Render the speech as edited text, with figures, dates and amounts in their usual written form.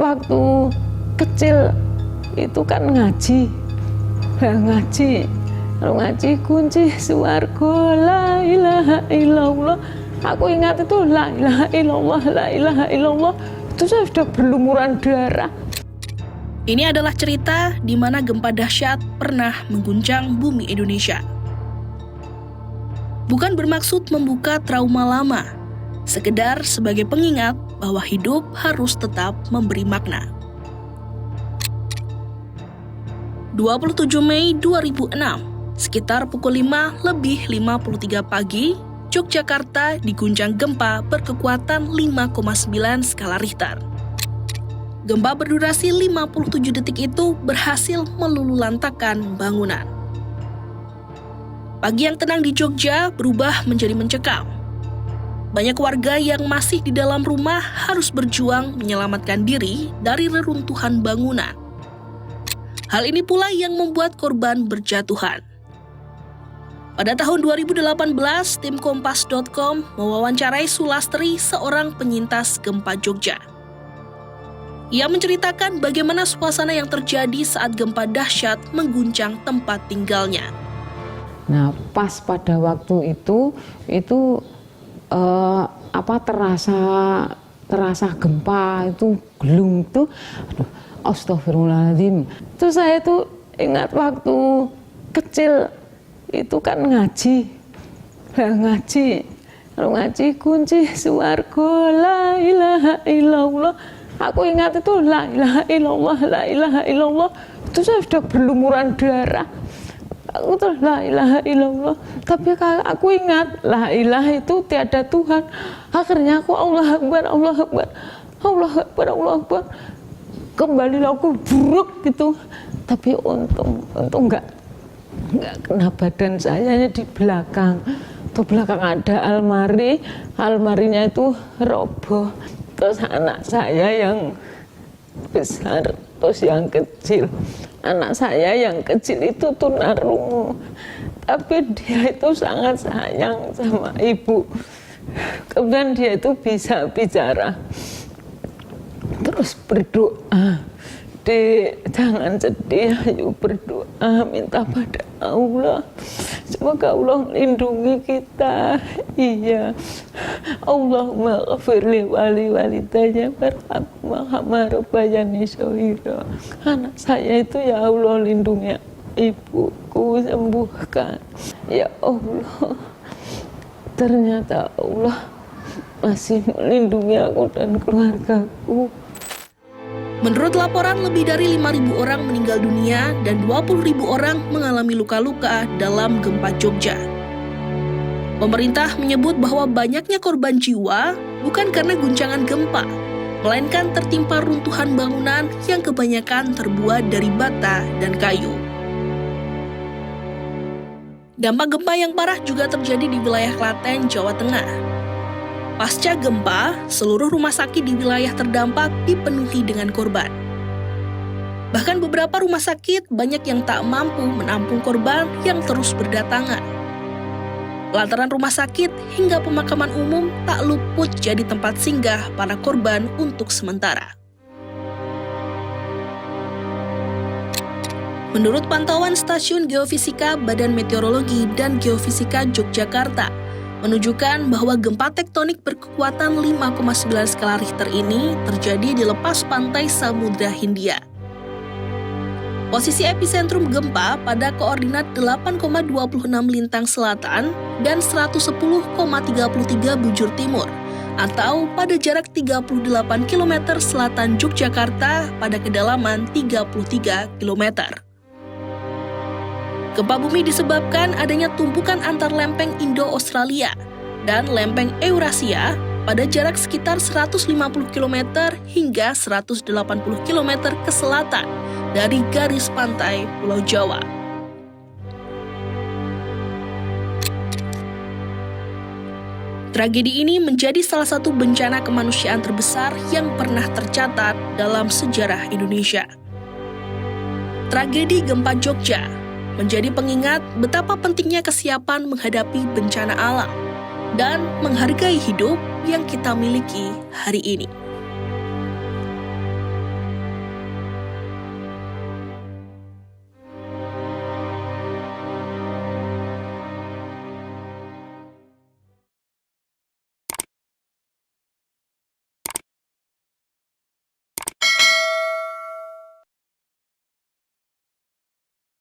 waktu kecil itu kan ngaji. Kalau ngaji kunci swarga, la ilaha illallah. Aku ingat itu la ilaha illallah, la ilaha illallah. Itu saya sudah berlumuran darah. Ini adalah cerita di mana gempa dahsyat pernah mengguncang bumi Indonesia. Bukan bermaksud membuka trauma lama, sekedar sebagai pengingat bahwa hidup harus tetap memberi makna. 27 Mei 2006, sekitar pukul 5:53 pagi, Yogyakarta diguncang gempa berkekuatan 5,9 skala Richter. Gempa berdurasi 57 detik itu berhasil meluluhlantakkan bangunan. Pagi yang tenang di Jogja berubah menjadi mencekam. Banyak warga yang masih di dalam rumah harus berjuang menyelamatkan diri dari reruntuhan bangunan. Hal ini pula yang membuat korban berjatuhan. Pada tahun 2018, tim Kompas.com mewawancarai Sulastri, seorang penyintas gempa Jogja. Ia menceritakan bagaimana suasana yang terjadi saat gempa dahsyat mengguncang tempat tinggalnya. Nah, pas pada waktu itu terasa gempa itu gelung itu, aduh, astagfirullahaladzim. Itu saya tuh ingat waktu kecil itu kan ngaji. Kalau ngaji kunci swarga, la ilaha illallah. Aku ingat itu la ilaha illallah, la ilaha illallah. Itu saya sudah berlumuran darah. Aku tuh la ilaha illallah. Tapi aku ingat la ilaha itu tiada Tuhan. Akhirnya aku Allah Akbar, Allah Akbar, Allah Akbar, Allah Akbar. Kembali aku buruk gitu. Tapi untung enggak kena badan saya, di belakang. Tuh belakang ada almari, almarinya itu roboh. Terus anak saya yang besar, terus yang kecil. Anak saya yang kecil itu tunarungu, tapi dia itu sangat sayang sama ibu. Kemudian dia itu bisa bicara, terus berdoa. Jangan sedih, ayo berdoa, minta pada Allah. Semoga Allah melindungi kita. Iya. Allahumma ghafir li walidayya warhamhuma rabbayani shaghira. Anak saya itu, ya Allah, lindungi ibuku, sembuhkan. Ya Allah. Ternyata Allah masih melindungi aku dan keluargaku. Menurut laporan, lebih dari 5.000 orang meninggal dunia dan 20.000 orang mengalami luka-luka dalam gempa Jogja. Pemerintah menyebut bahwa banyaknya korban jiwa bukan karena guncangan gempa, melainkan tertimpa runtuhan bangunan yang kebanyakan terbuat dari bata dan kayu. Dampak gempa yang parah juga terjadi di wilayah Klaten, Jawa Tengah. Pasca gempa, seluruh rumah sakit di wilayah terdampak dipenuhi dengan korban. Bahkan beberapa rumah sakit banyak yang tak mampu menampung korban yang terus berdatangan. Lantaran rumah sakit hingga pemakaman umum tak luput jadi tempat singgah para korban untuk sementara. Menurut pantauan Stasiun Geofisika Badan Meteorologi dan Geofisika Yogyakarta, menunjukkan bahwa gempa tektonik berkekuatan 5,9 skala Richter ini terjadi di lepas pantai Samudra Hindia. Posisi epicentrum gempa pada koordinat 8,26 lintang selatan dan 110,33 bujur timur, atau pada jarak 38 km selatan Yogyakarta pada kedalaman 33 km. Gempa bumi disebabkan adanya tumpukan antar lempeng Indo-Australia dan lempeng Eurasia pada jarak sekitar 150 km hingga 180 km ke selatan dari garis pantai Pulau Jawa. Tragedi ini menjadi salah satu bencana kemanusiaan terbesar yang pernah tercatat dalam sejarah Indonesia. Tragedi gempa Jogja menjadi pengingat betapa pentingnya kesiapan menghadapi bencana alam dan menghargai hidup yang kita miliki hari ini.